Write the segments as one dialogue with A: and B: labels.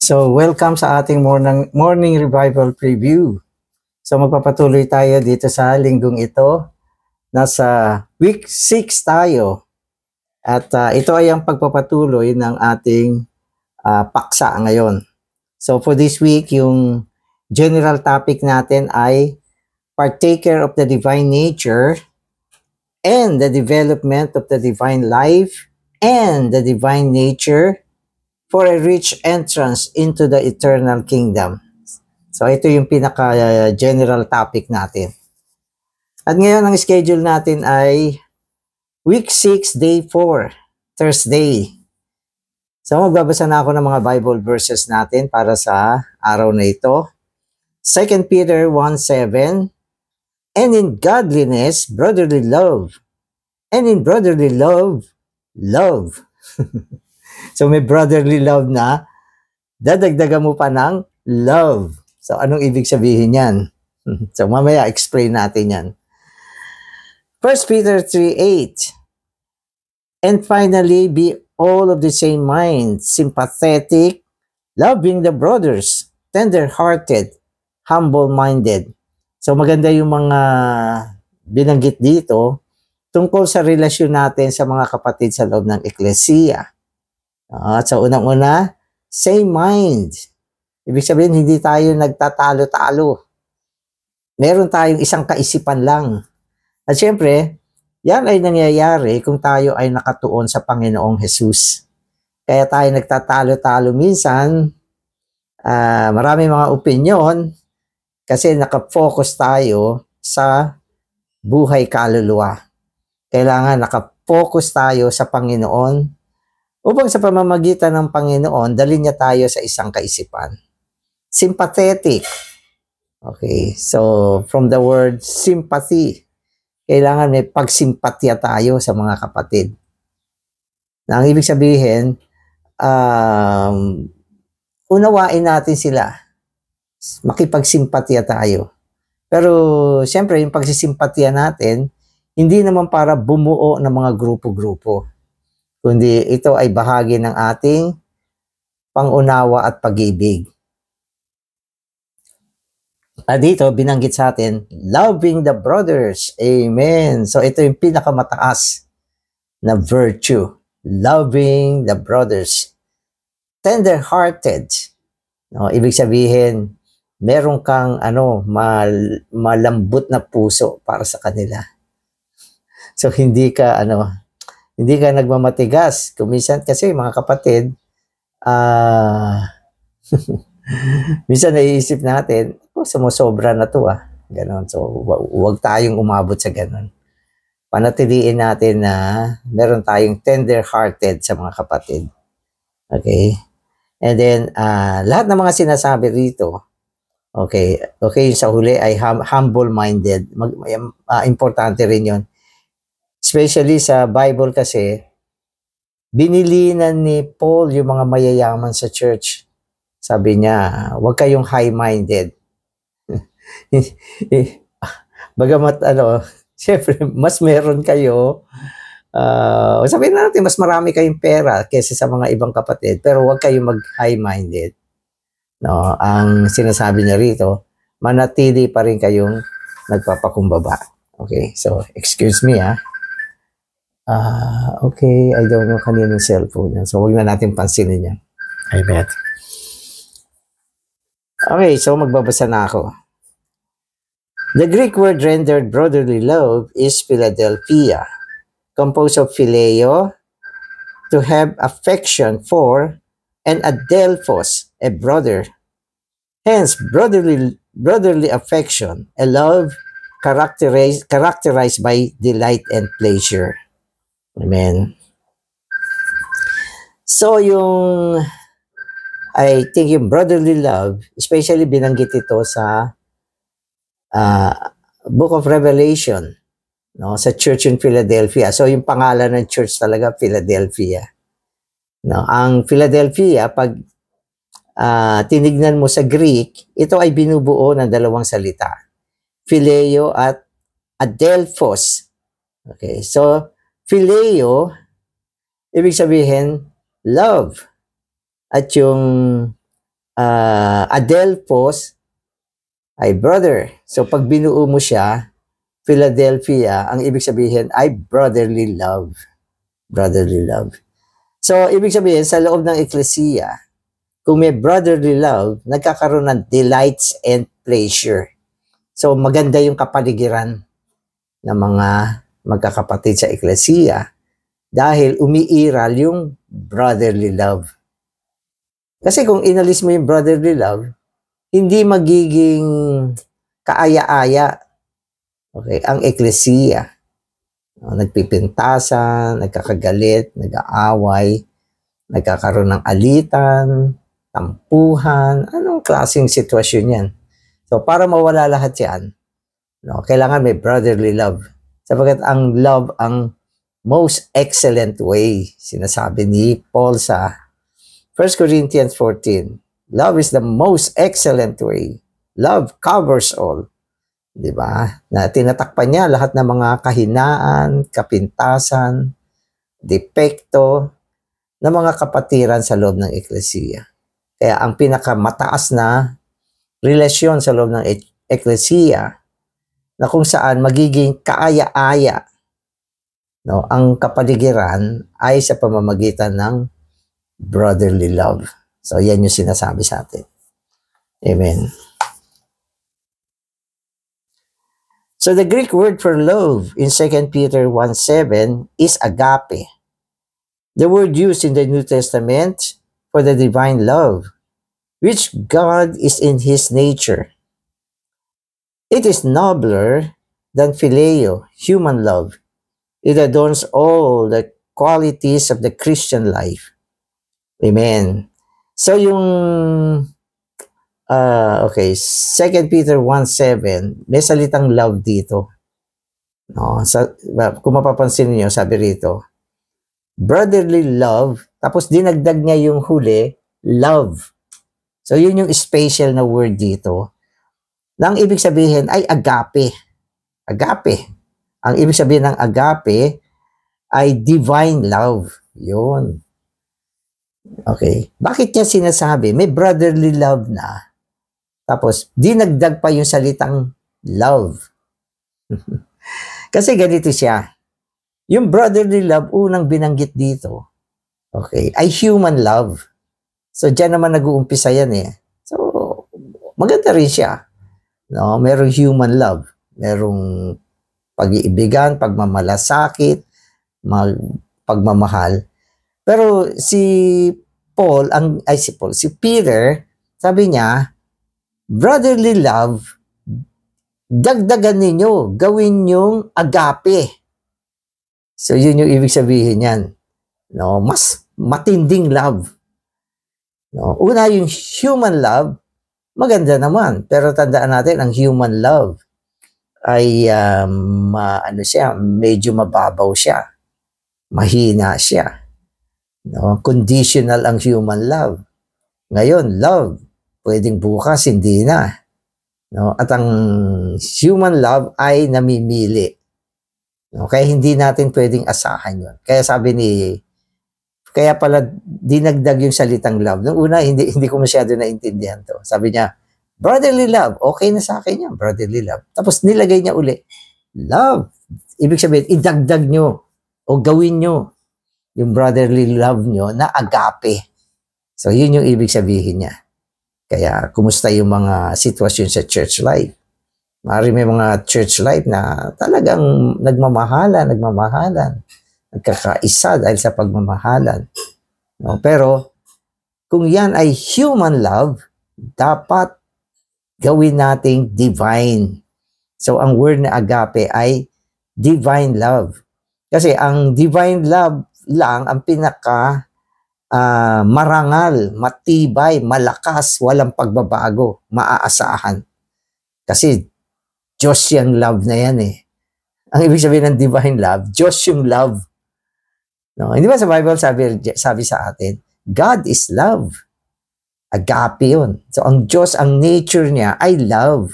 A: So, welcome sa ating morning revival preview. So, magpapatuloy tayo dito sa linggong ito. Nasa week 6 tayo. At ito ay ang pagpapatuloy ng ating paksa ngayon. So, for this week, yung general topic natin ay partaker of the divine nature and the development of the divine life and the divine nature for a rich entrance into the eternal kingdom. So, ito yung pinaka-general topic natin. At ngayon, ang schedule natin ay week 6, day 4, Thursday. So, magbabasa na ako ng mga Bible verses natin para sa araw na ito. 2 Peter 1:7, and in godliness, brotherly love. And in brotherly love, love. So, may brotherly love na, dadagdagan mo pa ng love. So, anong ibig sabihin yan? So, mamaya explain natin yan. 1 Peter 3:8, and finally, be all of the same mind, sympathetic, loving the brothers, tender-hearted, humble-minded. So, maganda yung mga binanggit dito tungkol sa relasyon natin sa mga kapatid sa loob ng eklesiya. At sa unang-una, same mind. Ibig sabihin, hindi tayo nagtatalo-talo. Meron tayong isang kaisipan lang. At syempre, yan ay nangyayari kung tayo ay nakatuon sa Panginoong Jesus. Kaya tayo nagtatalo-talo minsan, marami mga opinyon, kasi nakafocus tayo sa buhay kaluluwa. Kailangan nakafocus tayo sa Panginoon upang sa pamamagitan ng Panginoon, dalhin niya tayo sa isang kaisipan. Sympathetic. Okay, so from the word sympathy, kailangan may pagsimpatya tayo sa mga kapatid. Na ang ibig sabihin, unawain natin sila. Makipagsimpatya tayo. Pero siyempre, yung pagsisimpatya natin, hindi naman para bumuo ng mga grupo-grupo, kundi ito ay bahagi ng ating pangunawa at pag-ibig. At dito, binanggit sa atin, loving the brothers. Amen. So, ito yung pinakamataas na virtue. Loving the brothers. Tender-hearted. No, ibig sabihin, meron kang malambot na puso para sa kanila. So, hindi ka nagmamatigas. Kuminsan kasi mga kapatid, minsan naiisip natin, sumusobra na to Ganon. So, huwag tayong umabot sa ganon. Panatiliin natin na meron tayong tender-hearted sa mga kapatid. Okay? And then, lahat ng mga sinasabi rito, okay, sa huli ay humble-minded. Importante rin yon. Especially sa Bible kasi, binilinan ni Paul yung mga mayayaman sa church. Sabi niya, huwag kayong high-minded. Bagamat syempre, mas meron kayo, sabihin natin, mas marami kayong pera kaysa sa mga ibang kapatid, pero huwag kayong mag-high-minded. No, ang sinasabi niya rito, manatili pa rin kayong nagpapakumbaba. Okay, so excuse me okay, I don't know kanino cellphone yan. So, huwag na natin pansinin yan. I bet. Okay, so magbabasa na ako. The Greek word rendered brotherly love is Philadelphia, composed of phileo, to have affection for, and adelphos, a brother. Hence, brotherly affection, a love characterized by delight and pleasure. Amen. So, I think yung brotherly love, especially binanggit ito sa Book of Revelation, no, sa church in Philadelphia. So, yung pangalan ng church talaga, Philadelphia. No, ang Philadelphia, pag tinignan mo sa Greek, ito ay binubuo ng dalawang salita. Phileo at adelphos. Okay, so, phileo, ibig sabihin, love. At yung Adelphos ay brother. So pag binuo mo siya, Philadelphia, ang ibig sabihin ay brotherly love. Brotherly love. So ibig sabihin, sa loob ng eklesiya, kung may brotherly love, nagkakaroon ng delights and pleasure. So maganda yung kapaligiran ng mga magkakapatid sa eklesiya dahil umiiral yung brotherly love. Kasi kung inalis mo yung brotherly love, hindi magiging kaaya-aya, okay, ang eklesiya. Nagpipintasan, nagkakagalit, nag-aaway, nagkakaroon ng alitan, tampuhan, anong klaseng sitwasyon yan? So para mawala lahat yan, kailangan may brotherly love. Sapagat ang love ang most excellent way, sinasabi ni Paul sa 1 Corinthians 14. Love is the most excellent way. Love covers all. Diba? Na tinatakpan niya lahat ng mga kahinaan, kapintasan, depekto ng mga kapatiran sa loob ng eklesiya. Kaya ang pinakamataas na relasyon sa loob ng eklesiya na kung saan magiging kaaya-aya, ang kapaligiran ay sa pamamagitan ng brotherly love. So yan yung sinasabi sa atin. Amen. So the Greek word for love in 2 Peter 1:7 is agape. The word used in the New Testament for the divine love, which God is in His nature. It is nobler than phileo, human love. It adorns all the qualities of the Christian life. Amen. So yung 2 Peter 1:7, may salitang love dito. Kung mapapansin niyo, sabi rito, brotherly love, tapos dinagdag niya yung huli, love. So yun yung special na word dito. Na ang ibig sabihin ay agape. Agape. Ang ibig sabihin ng agape ay divine love. Yun. Okay. Bakit niya sinasabi? May brotherly love na. Tapos, dinagdag pa yung salitang love. Kasi ganito siya. Yung brotherly love, unang binanggit dito, okay, ay human love. So, dyan naman nag-uumpisa yan eh. So, maganda rin siya. Merong human love. Merong pag-iibigan, pagmamalasakit, pagmamahal. Pero si Peter, sabi niya, brotherly love, dagdagan ninyo, gawin yung agape. So yun yung ibig sabihin yan. Mas matinding love. Una yung human love, maganda naman. Pero tandaan natin, ang human love ay medyo mababaw siya. Mahina siya. Conditional ang human love. Ngayon, love, pwedeng bukas, hindi na. At ang human love ay namimili. Kaya hindi natin pwedeng asahan yun. Kaya pala dinagdag yung salitang love. Nung una, hindi ko masyado naintindihan to. Sabi niya, brotherly love, okay na sa akin yan, brotherly love. Tapos nilagay niya uli, love. Ibig sabihin, idagdag nyo o gawin nyo yung brotherly love nyo na agape. So, yun yung ibig sabihin niya. Kaya, kumusta yung mga sitwasyon sa church life? Maaari may mga church life na talagang nagmamahalan, nagkakaisa dahil sa pagmamahalan. Pero, kung yan ay human love, dapat gawin nating divine. So, ang word na agape ay divine love. Kasi ang divine love lang ang pinaka marangal, matibay, malakas, walang pagbabago, maaasahan. Kasi Diyos yung love na yan eh. Ang ibig sabihin ng divine love, Diyos yung love. Hindi ba sa Bible sabi sa atin, God is love. Agape yun. So ang Diyos, ang nature niya ay love.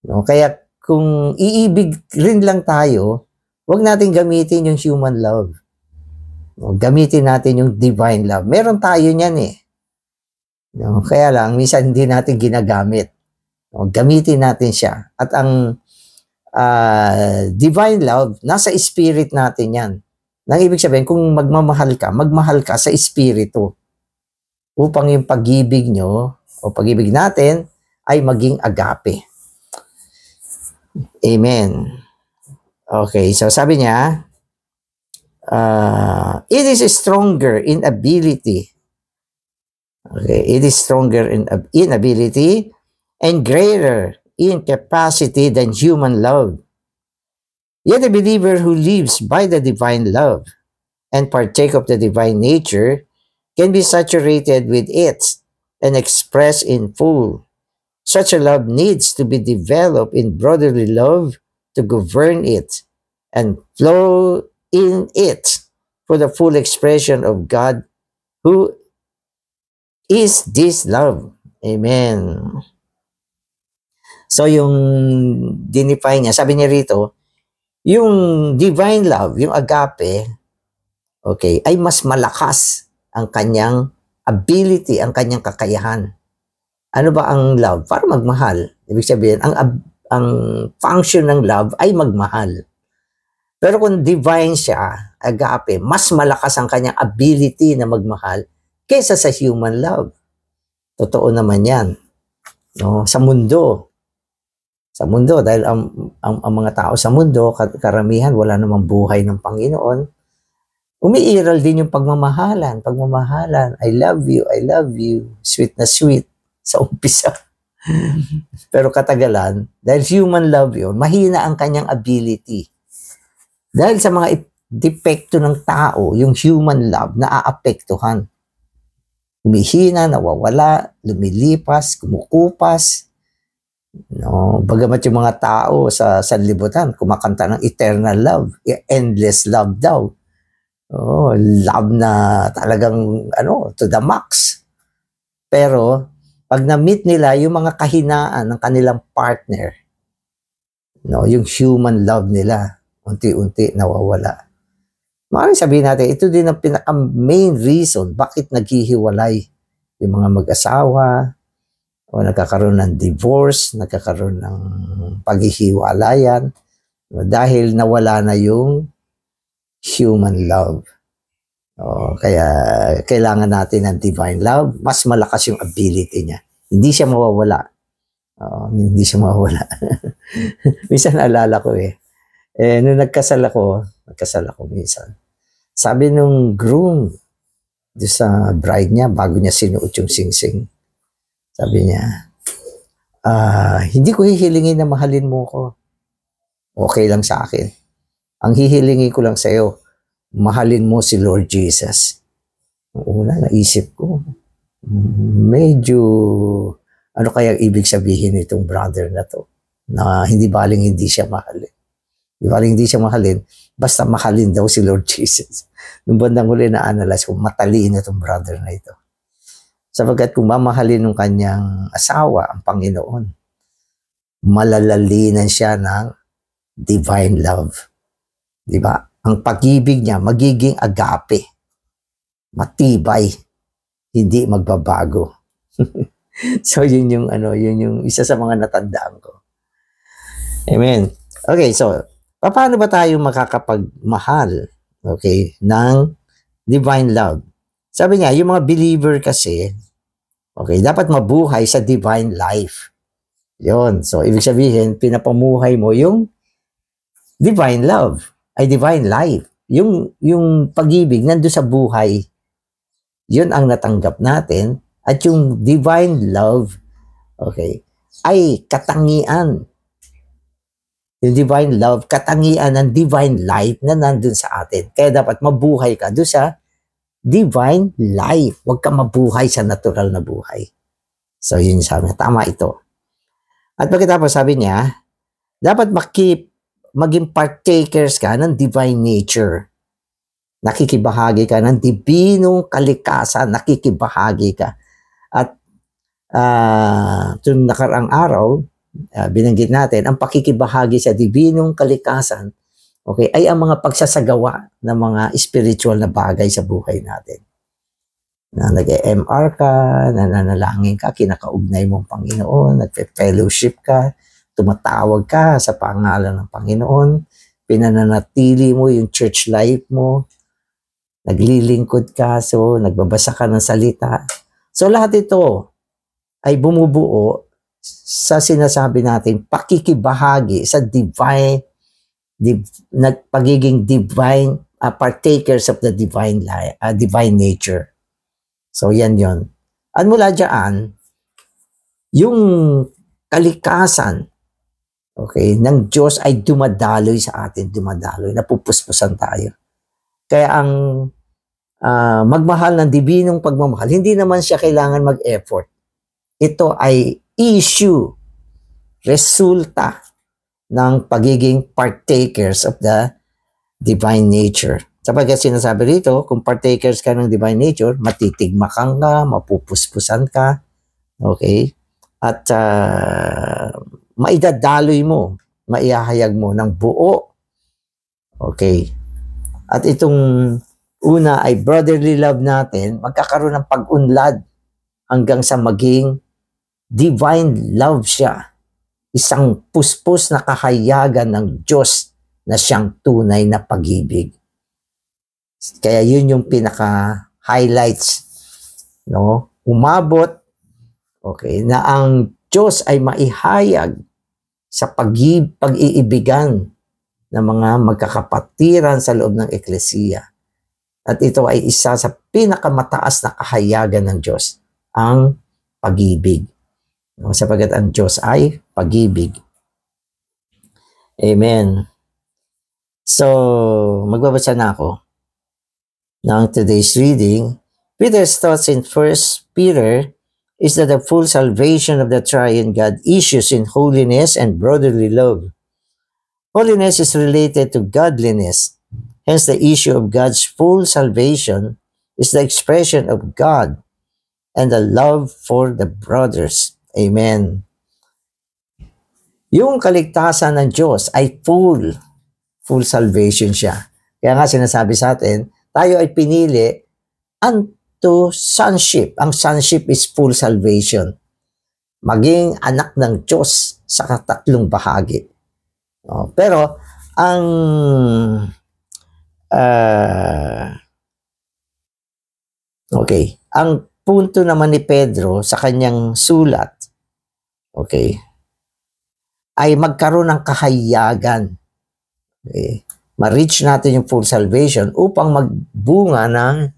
A: Kaya kung iibig rin lang tayo, huwag natin gamitin yung human love. Gamitin natin yung divine love. Meron tayo niyan eh. No? Kaya lang, minsan hindi natin ginagamit. No? Gamitin natin siya. At ang divine love, nasa spirit natin yan. Nang ibig sabihin, kung magmamahal ka sa espiritu upang yung pag-ibig nyo o pag-ibig natin ay maging agape. Amen. Okay, so sabi niya, it is stronger in ability. Okay, it is stronger in ability and greater in capacity than human love. Yet a believer who lives by the divine love and partake of the divine nature can be saturated with it and expressed in full. Such a love needs to be developed in brotherly love to govern it and flow in it for the full expression of God who is this love. Amen. So yung dinify niya, sabi niya rito, yung divine love, yung agape, okay, ay mas malakas ang kanyang ability, ang kanyang kakayahan. Ano ba ang love? Para magmahal. Ibig sabihin, ang function ng love ay magmahal. Pero kung divine siya, agape, mas malakas ang kanyang ability na magmahal kaysa sa human love. Totoo naman yan. No? Sa mundo, dahil ang mga tao sa mundo, karamihan, wala namang buhay ng Panginoon, umiiral din yung pagmamahalan. I love you, sweet na sweet, sa umpisa. Pero katagalan, dahil human love yun, mahina ang kanyang ability. Dahil sa mga depekto ng tao, yung human love, naaapektuhan. Humihina, nawawala, lumilipas, kumukupas. No, bagamat yung mga tao sa sanlibutan kumakanta ng eternal love, endless love daw. Oh, love na talagang to the max. Pero pag na-meet nila yung mga kahinaan ng kanilang partner, no, yung human love nila, unti-unti nawawala. Maaaring sabihin natin, ito din ang pinaka-main reason bakit naghihiwalay yung mga mag-asawa, o nagkakaroon ng divorce, nagkakaroon ng paghihiwalayan, dahil nawala na yung human love. Kaya kailangan natin ng divine love, mas malakas yung ability niya. Hindi siya mawawala. Hindi siya mawawala. Minsan naalala ko nung nagkasal ako minsan. Sabi nung groom, sa bride niya, bago niya sinuot yung singsing, sabi niya, hindi ko hihilingin na mahalin mo ko. Okay lang sa akin. Ang hihilingin ko lang sa iyo, mahalin mo si Lord Jesus. Una, naisip ko, medyo, ano kaya ibig sabihin nitong brother na to? Na hindi baling hindi siya mahalin. Hindi baling hindi siya mahalin, basta mahalin daw si Lord Jesus. Nung bandang huli na-analyze ko, matalino itong brother na ito. Sapagkat kung mamahalin ng kanyang asawa, ang Panginoon, malalalinan siya ng divine love. Diba? Ang pag-ibig niya magiging agape. Matibay. Hindi magbabago. So yun yung isa sa mga natandaan ko. Amen. Okay, so paano ba tayo makakapagmahal, okay, ng divine love? Sabi niya, yung mga believer kasi, okay, dapat mabuhay sa divine life. Yon. So, ibig sabihin, pinapamuhay mo yung divine love, ay divine life. Yung pag-ibig nandun sa buhay, yun ang natanggap natin. At yung divine love, okay, ay katangian. Yung divine love, katangian ng divine life na nandun sa atin. Kaya dapat mabuhay ka doon sa divine life. Huwag ka mabuhay sa natural na buhay. So, yun sabi niya. Tama ito. At pagkatapos sabi niya, dapat maging partakers ka ng divine nature. Nakikibahagi ka ng dibinong kalikasan. Nakikibahagi ka. At itong nakaraang araw, binanggit natin, ang pakikibahagi sa dibinong kalikasan, okay, ay ang mga pagsasagawa ng mga spiritual na bagay sa buhay natin. na nag-MR ka, nananalangin ka, kinakaugnay mong Panginoon, nagpe-fellowship ka, tumatawag ka sa pangalan ng Panginoon, pinananatili mo yung church life mo, naglilingkod ka, so nagbabasa ka ng salita. So lahat ito ay bumubuo sa sinasabi natin pakikibahagi sa pagiging divine partakers of the divine nature. So yan yon. At mula dyan, yung kalikasan, okay, ng Diyos ay dumadaloy sa atin, napupuspusan tayo. Kaya ang magmahal ng dibinong pagmamahal, hindi naman siya kailangan mag-effort. Ito ay issue, resulta ng pagiging partakers of the divine nature. Sapagkat sinasabi rito, kung partakers ka ng divine nature, matitigmakan ka, mapupuspusan ka, okay? At maidadaloy mo, maihahayag mo ng buo, okay? At itong una ay brotherly love natin, magkakaroon ng pag-unlad hanggang sa maging divine love siya. Isang puspos na kahayagan ng Diyos na siyang tunay na pag-ibig. Kaya yun yung pinaka-highlights, no? Umabot, okay, na ang Diyos ay maihayag sa pag-iibigan ng mga magkakapatiran sa loob ng eklesiya. At ito ay isa sa pinakamataas na kahayagan ng Diyos, ang pag-ibig. No? Sapagkat ang Diyos ay pag-ibig. Amen. So, magbabasa na ako ng today's reading. Peter's thoughts in 1 Peter is that the full salvation of the triune God issues in holiness and brotherly love. Holiness is related to godliness. Hence, the issue of God's full salvation is the expression of God and the love for the brothers. Amen. Yung kaligtasan ng Diyos ay full salvation siya. Kaya nga sinasabi sa atin, tayo ay pinili unto sonship. Ang sonship is full salvation. Maging anak ng Diyos sa tatlong bahagi. Pero, ang ang punto naman ni Pedro sa kanyang sulat, okay, ay magkaroon ng kahayagan. Okay. Ma-reach natin yung full salvation upang magbunga ng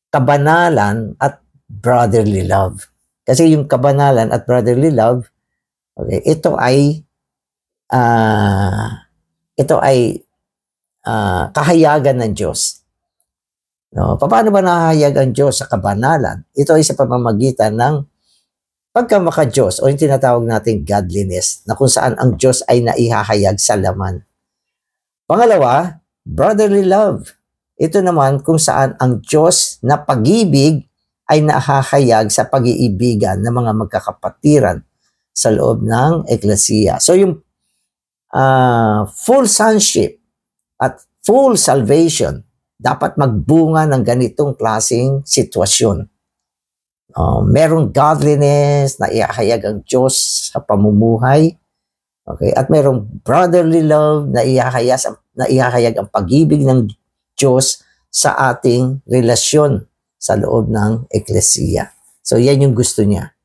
A: kabanalan at brotherly love. Kasi yung kabanalan at brotherly love, okay, ito ay kahayagan ng Diyos. No? Paano ba nahahayag ang Diyos sa kabanalan? Ito ay sa pamamagitan ng pagkamaka-Diyos o yung tinatawag nating godliness, na kung saan ang Diyos ay naihahayag sa laman. Pangalawa, brotherly love. Ito naman kung saan ang Diyos na pag-ibig ay nahahayag sa pag-iibigan ng mga magkakapatiran sa loob ng eklesiya. So yung full sonship at full salvation dapat magbunga ng ganitong klaseng sitwasyon. Merong godliness na ihahayag ang Diyos sa pamumuhay. Okay? At merong brotherly love na ihahayag ang pag-ibig ng Diyos sa ating relasyon sa loob ng eklesiya. So yan yung gusto niya.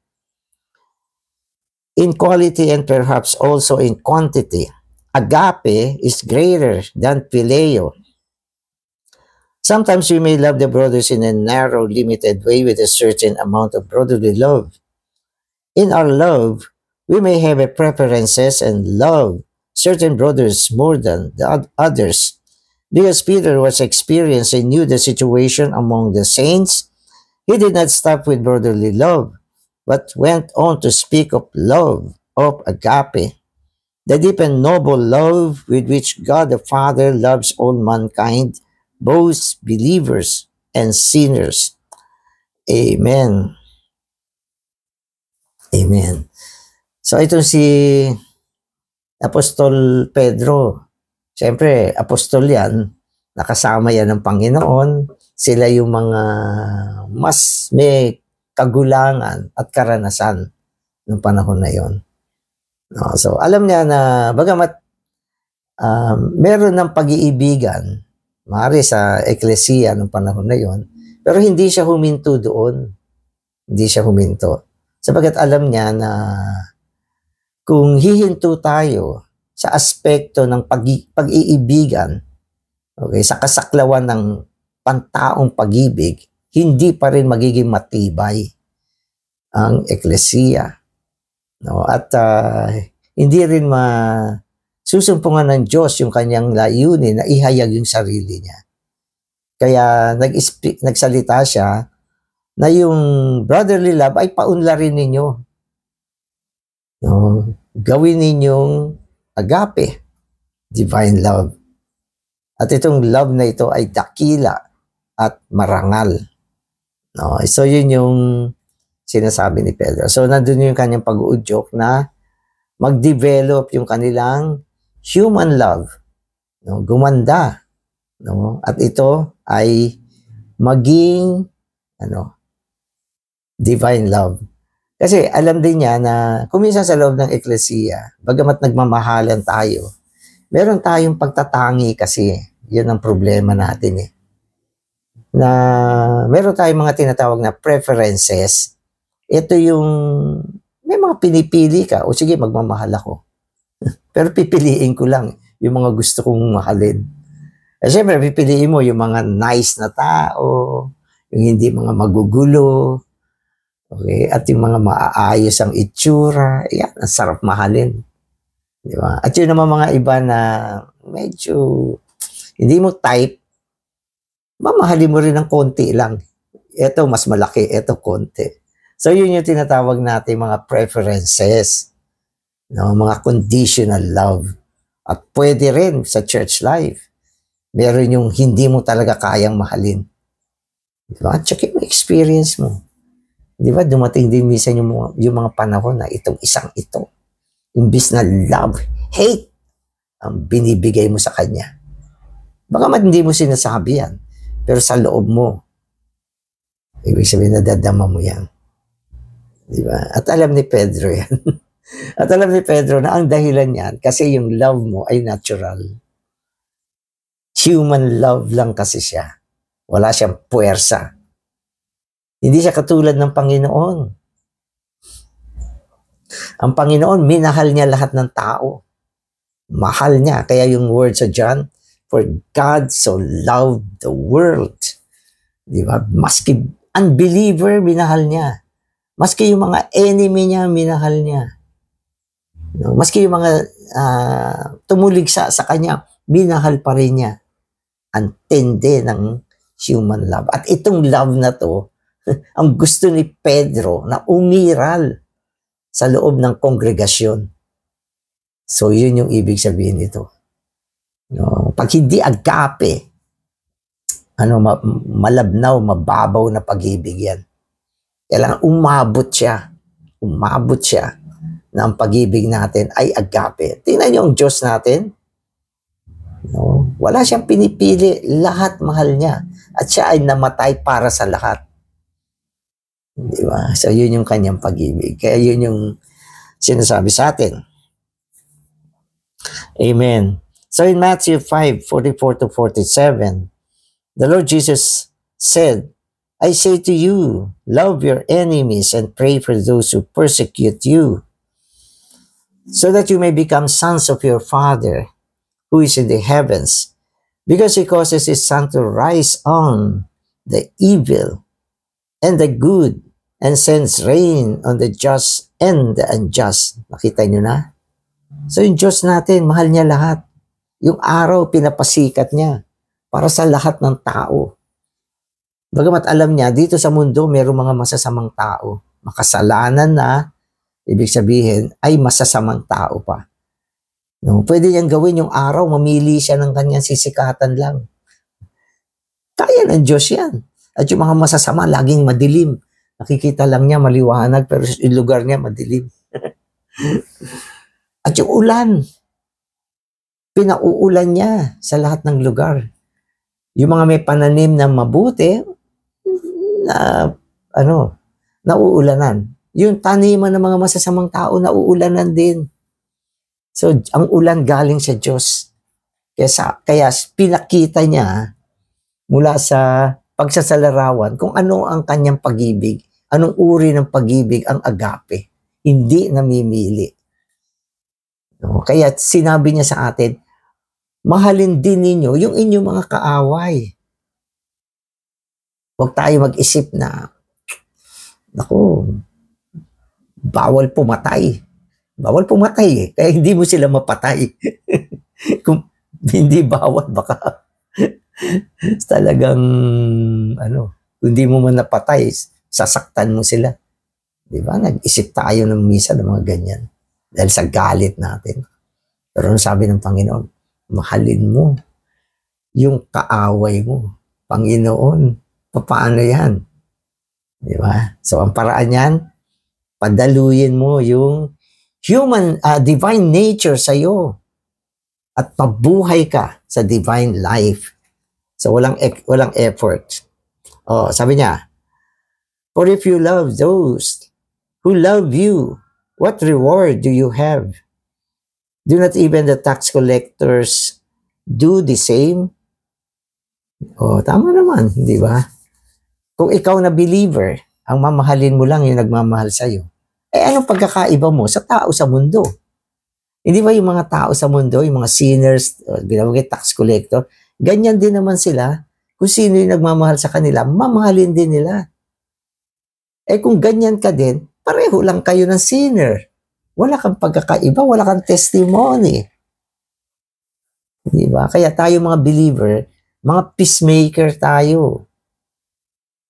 A: In quality and perhaps also in quantity, agape is greater than phileo. Sometimes we may love the brothers in a narrow, limited way with a certain amount of brotherly love. In our love, we may have a preferences and love certain brothers more than the others. Because Peter was experienced and knew the situation among the saints, he did not stop with brotherly love, but went on to speak of love, of agape, the deep and noble love with which God the Father loves all mankind, both believers and sinners. Amen. Amen. So ito si Apostol Pedro. Siyempre, apostol yan. Nakasama yan ng Panginoon. sila yung mga mas may kagulangan at karanasan ng panahon na yon. No, so alam niya na bagamat meron ng pag-iibigan, maaari sa eklesiya ng panahon na yon, pero hindi siya huminto doon. Hindi siya huminto. Sapagat alam niya na kung hihinto tayo sa aspekto ng pag-iibigan, okay, sa kasaklawan ng pantaong pag-ibig, hindi pa rin magiging matibay ang eklesiya. No? At hindi rin susumpungan ng Diyos yung kanyang layunin na ihayag yung sarili niya. Kaya nagsalita siya na yung brotherly love ay paunlarin ninyo. No? Gawin ninyong agape, divine love. At itong love na ito ay dakila at marangal. No? So yun yung sinasabi ni Pedro. So nandun yung kanyang pag-uudyok na mag-develop yung kanilang human love. No? Gumanda. No? At ito ay maging divine love. Kasi alam din niya na kuminsan sa loob ng eklesiya, bagamat nagmamahalan tayo, meron tayong pagtatangi kasi. Yan ang problema natin eh. Na meron tayong mga tinatawag na preferences. Ito yung may mga pinipili ka, o sige magmamahal ako. Pero pipiliin ko lang yung mga gusto kong mahalin. Eh syempre pipiliin mo yung mga nice na tao, yung hindi mga magugulo, okay? At yung mga maaayos ang itsura, yan, ang sarap mahalin. Di ba? At yun naman mga iba na medyo hindi mo type, mamahalin mo rin ng konti lang. Ito mas malaki, ito konti. So yun yung tinatawag natin mga preferences, no? Mga conditional love. At pwede rin sa church life. Meron yung hindi mo talaga kayang mahalin. Di ba? Check yung experience mo. Di ba? Dumating din minsan yung mga panahon na itong isang ito. Imbis na love, hate ang binibigay mo sa kanya. Baka hindi mo sinasabi yan. Pero sa loob mo, ibig sabihin nadadama mo yan. Di ba? At alam ni Pedro yan. At alam ni Pedro na ang dahilan yan kasi yung love mo ay natural. Human love lang kasi siya. Wala siyang puwersa. Hindi siya katulad ng Panginoon. Ang Panginoon, minahal niya lahat ng tao. Mahal niya. Kaya yung word sa John, for God so loved the world. Di ba? Maski unbeliever, minahal niya. Maski yung mga enemy niya, minahal niya. No? Maski yung mga tumuligsa sa kanya, minahal pa rin niya. Ang tindi ng human love. At itong love na to, ang gusto ni Pedro na umiral sa loob ng kongregasyon. So yun yung ibig sabihin nito. No? Pag hindi agape, malabnaw, mababaw na pag-ibig yan. Kailangan umabot siya na ang pag-ibig natin ay agape. Tingnan niyo ang Diyos natin. No? Wala siyang pinipili, lahat mahal niya. At siya ay namatay para sa lahat. Di ba? So yun yung kanyang pag-ibig. Kaya yun yung sinasabi sa atin. Amen. So in Matthew 5:44-47, the Lord Jesus said, I say to you, love your enemies and pray for those who persecute you, so that you may become sons of your Father who is in the heavens, because he causes his sun to rise on the evil and the good, and sends rain on the just and the unjust. Nakita nyo na? So yung Diyos natin, mahal niya lahat. Yung araw, pinapasikat niya para sa lahat ng tao. Bagamat alam niya, dito sa mundo, mayroong mga masasamang tao. Makasalanan na, ibig sabihin, ay masasamang tao pa. No, pwede niyang gawin yung araw, mamili siya ng kanyang sisikatan lang. Kaya ng Diyos yan. At yung mga masasama, laging madilim. Nakikita lang niya maliwanag, pero yung lugar niya madilim. At yung ulan, pinauulan niya sa lahat ng lugar. Yung mga may pananim na mabuti, na nauulanan. Yung taniman ng mga masasamang tao, nauulanan din. So, ang ulan galing sa Diyos. Kaya pinakita niya mula sa pagsasalarawan kung ano ang kanyang pag-ibig, anong uri ng pag-ibig ang agape. Hindi namimili. No? Kaya sinabi niya sa atin, mahalin din ninyo yung inyong mga kaaway. Huwag tayo mag-isip na, naku, bawal pumatay. Bawal pumatay eh. Kaya hindi mo sila mapatay. Kung hindi bawal, baka talagang, hindi mo man napatay, sasaktan mo sila. Di ba? Nag-isip tayo ng misa ng mga ganyan. Dahil sa galit natin. Pero sabi ng Panginoon, mahalin mo yung kaaway mo. Panginoon, paano yan? Di ba? So, ang paraan yan, padaluyin mo yung divine nature sa iyo at pabuhay ka sa divine life. So, walang effort. Oh, sabi niya, for if you love those who love you, what reward do you have? Do not even the tax collectors do the same? Oh, tama naman, di ba? Kung ikaw na believer, ang mamahalin mo lang yung nagmamahal sa'yo. Anong pagkakaiba mo sa tao sa mundo? Hindi ba yung mga tao sa mundo, yung mga sinners, ginawagay tax collector, ganyan din naman sila. Kung sino yung nagmamahal sa kanila, mamahalin din nila. Kung ganyan ka din, pareho lang kayo ng sinner. Wala kang pagkakaiba, wala kang testimony. Di ba? Kaya tayo mga believer, mga peacemaker tayo.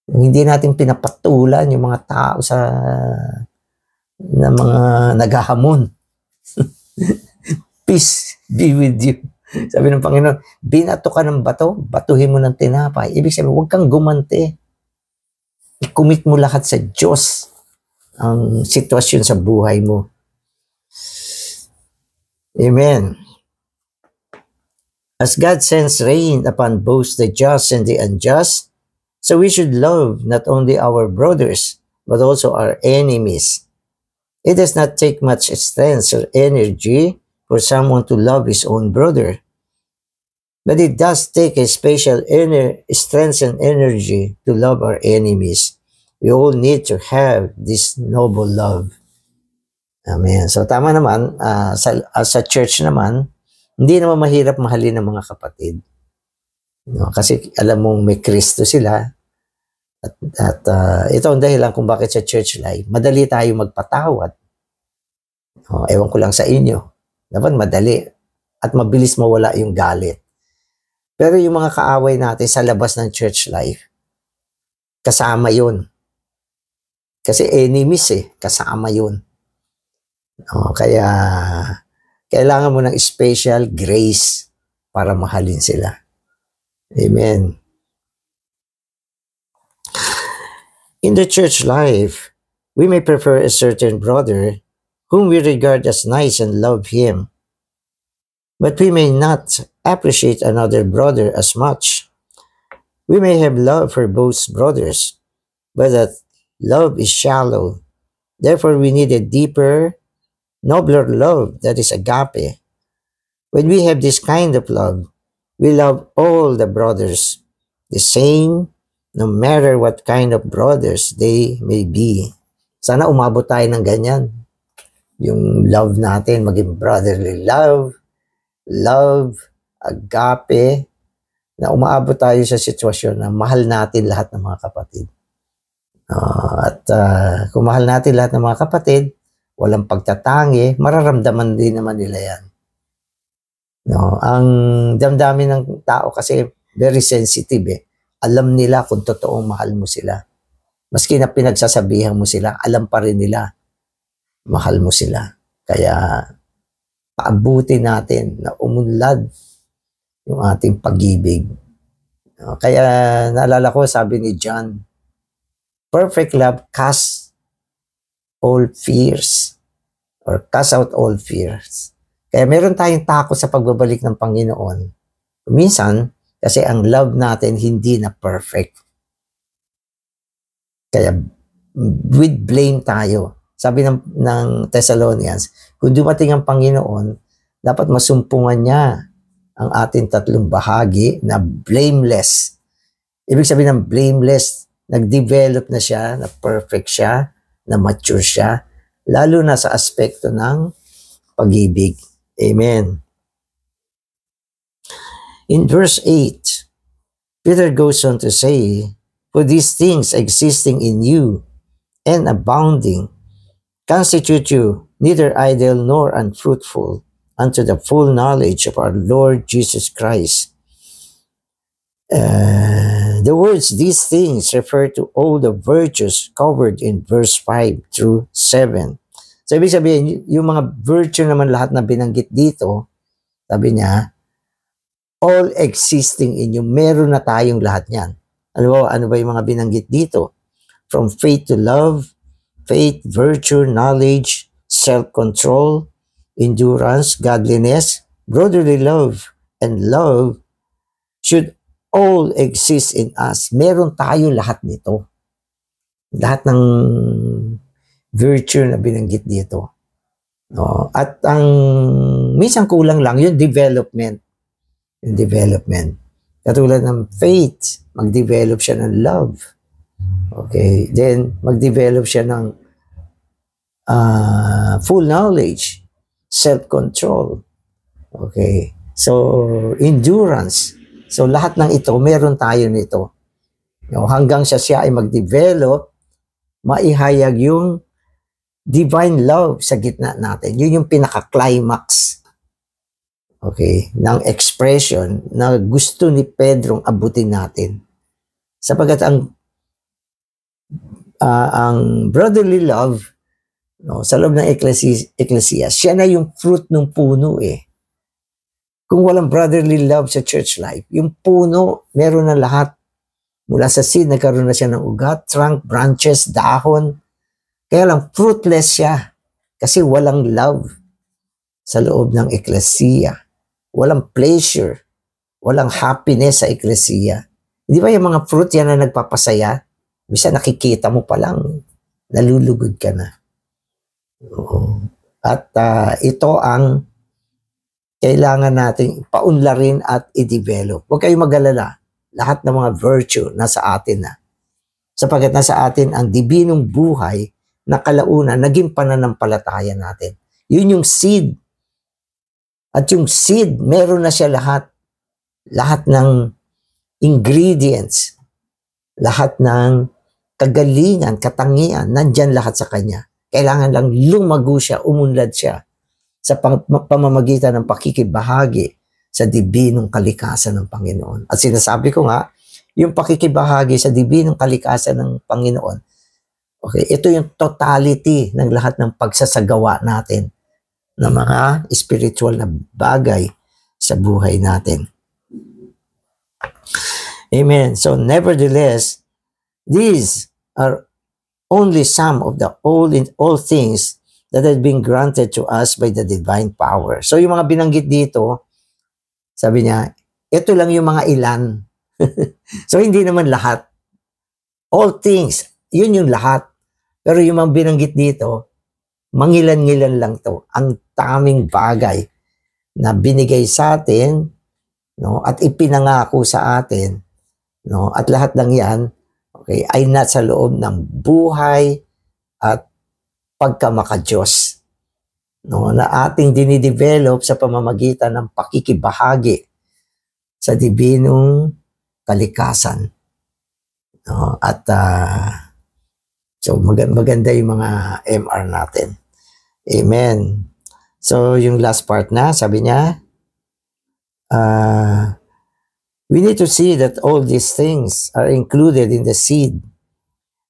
A: Hindi natin pinapatulan yung mga tao na mga naghahamon. Peace be with you. Sabi ng Panginoon, binato ka ng bato, batuhin mo ng tinapay. Ibig sabihin, huwag kang gumanti. I-commit mo lahat sa Diyos ang sitwasyon sa buhay mo. Amen. As God sends rain upon both the just and the unjust, so we should love not only our brothers, but also our enemies. It does not take much strength or energy for someone to love his own brother. But it does take a special strength and energy to love our enemies. We all need to have this noble love. Amen. So tama naman, sa church naman, hindi naman mahirap mahalin ng mga kapatid. No, kasi alam mong may Kristo sila. At ito ang dahilan kung bakit sa church life, madali tayo magpatawad. Ewan ko lang sa inyo. Dapat madali. At mabilis mawala yung galit. Pero yung mga kaaway natin sa labas ng church life, kasama yun. Kasi enemies kasama yun. Kaya kailangan mo ng special grace para mahalin sila. Amen. In the church life, we may prefer a certain brother whom we regard as nice and love him. But we may not appreciate another brother as much. We may have love for both brothers, but that love is shallow. Therefore, we need a deeper, nobler love that is agape. When we have this kind of love, we love all the brothers the same, no matter what kind of brothers they may be. Sana umabot tayo ng ganyan. Yung love natin, maging brotherly love, agape, na umaabot tayo sa sitwasyon na mahal natin lahat ng mga kapatid. Kung mahal natin lahat ng mga kapatid, walang pagtatangi, mararamdaman din naman nila yan. No, ang damdamin ng tao kasi very sensitive Alam nila kung totoong mahal mo sila. Maski na pinagsasabihan mo sila, alam pa rin nila mahal mo sila. Kaya paabuti natin na umunlad yung ating pag-ibig. Kaya naalala ko, sabi ni John, perfect love casts all fears or cast out all fears. Kaya meron tayong takot sa pagbabalik ng Panginoon. Minsan, Kasi ang love natin hindi na perfect. Kaya with blame tayo. Sabi ng Thessalonians, kung dumating ang Panginoon, dapat masumpungan niya ang ating tatlong bahagi na blameless. Ibig sabihin ng blameless, nag-develop na siya, na perfect siya, na mature siya, lalo na sa aspekto ng pag-ibig. Amen. In verse 8, Peter goes on to say, for these things existing in you and abounding constitute you neither idle nor unfruitful unto the full knowledge of our Lord Jesus Christ. The words these things refer to all the virtues covered in verse 5 through 7. So ibig sabihin, yung mga virtue naman lahat na binanggit dito, sabi niya, all existing in you, meron na tayong lahat niyan. Ano ba yung mga binanggit dito? From faith to love, faith, virtue, knowledge, self-control, endurance, godliness, brotherly love, and love should all exist in us. Meron tayo lahat nito. Lahat ng virtue na binanggit dito. No? At ang minsan kulang lang yung development. Yung development. Katulad ng faith, mag-develop siya ng love. Okay. Then, mag-develop siya ng full knowledge, self-control. Okay. So, endurance. So, lahat ng ito, meron tayo nito. No, hanggang siya ay mag-develop, maihayag yung divine love sa gitna natin. Yun yung pinaka-climax. Okay, ng expression na gusto ni Pedrong abutin natin. Sapagat ang brotherly love, no, sa loob ng ecclesia, siya na yung fruit ng puno eh. Kung walang brotherly love sa church life, yung puno, meron na lahat. Mula sa seed, nagkaroon na siya ng ugat, trunk, branches, dahon. Kaya lang, fruitless siya. Kasi walang love sa loob ng ecclesia. Walang pleasure. Walang happiness sa ecclesia. Hindi ba yung mga fruit yan na nagpapasaya? Bisa nakikita mo pa lang, nalulugod ka na. Oo. At ito ang kailangan natin paunlarin at i-develop. Huwag kayong mag-alala. Lahat ng mga virtue nasa atin na. Sapagkat nasa atin ang dibinong buhay na kalaunan, naging pananampalataya natin. Yun yung seed. At yung seed, meron na siya lahat. Lahat ng ingredients. Lahat ng kagalingan, katangian, nandyan lahat sa kanya. Kailangan lang lumago siya, umunlad siya sa pamamagitan ng pakikibahagi sa dibinong kalikasan ng Panginoon. At sinasabi ko nga, yung pakikibahagi sa dibinong kalikasan ng Panginoon, okay, ito yung totality ng lahat ng pagsasagawa natin ng mga spiritual na bagay sa buhay natin. Amen. So nevertheless, these are only some of the all things that have been granted to us by the divine power. So yung mga binanggit dito, sabi niya, ito lang yung mga ilan. So hindi naman lahat. All things, yun yung lahat. Pero yung mga binanggit dito, mangilan-ngilan lang to. Ang taming bagay na binigay sa atin, no, at ipinangako sa atin, no, at lahat ng yan, okay, ay nasa loob ng buhay at pagkamakadiyos, no, na ating dinidevelop sa pamamagitan ng pakikibahagi sa dibinong kalikasan. No, at so maganda yung mga MR natin. Amen. So yung last part na, sabi niya, we need to see that all these things are included in the seed.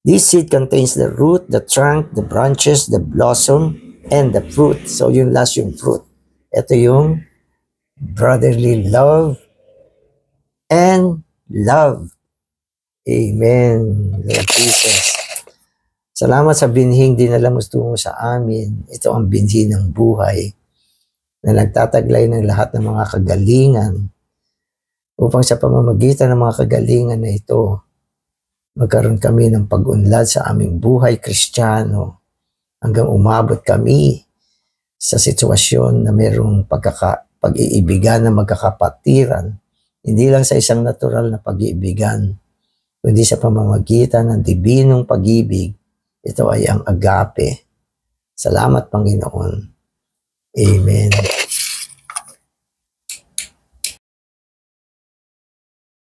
A: This seed contains the root, the trunk, the branches, the blossom, and the fruit. So yung last yung fruit. Ito yung brotherly love and love. Amen. Lord Jesus. Salamat sa binhing dinala mo tungo sa amin. Ito ang binhi ng buhay na nagtataglay ng lahat ng mga kagalingan upang sa pamamagitan ng mga kagalingan na ito, magkaroon kami ng pag-unlad sa aming buhay Kristiyano hanggang umabot kami sa sitwasyon na mayroong pag-iibigan na magkakapatiran, hindi lang sa isang natural na pag-iibigan, kundi sa pamamagitan ng dibinong pag-ibig. Ito ay ang agape. Salamat, Panginoon. Amen.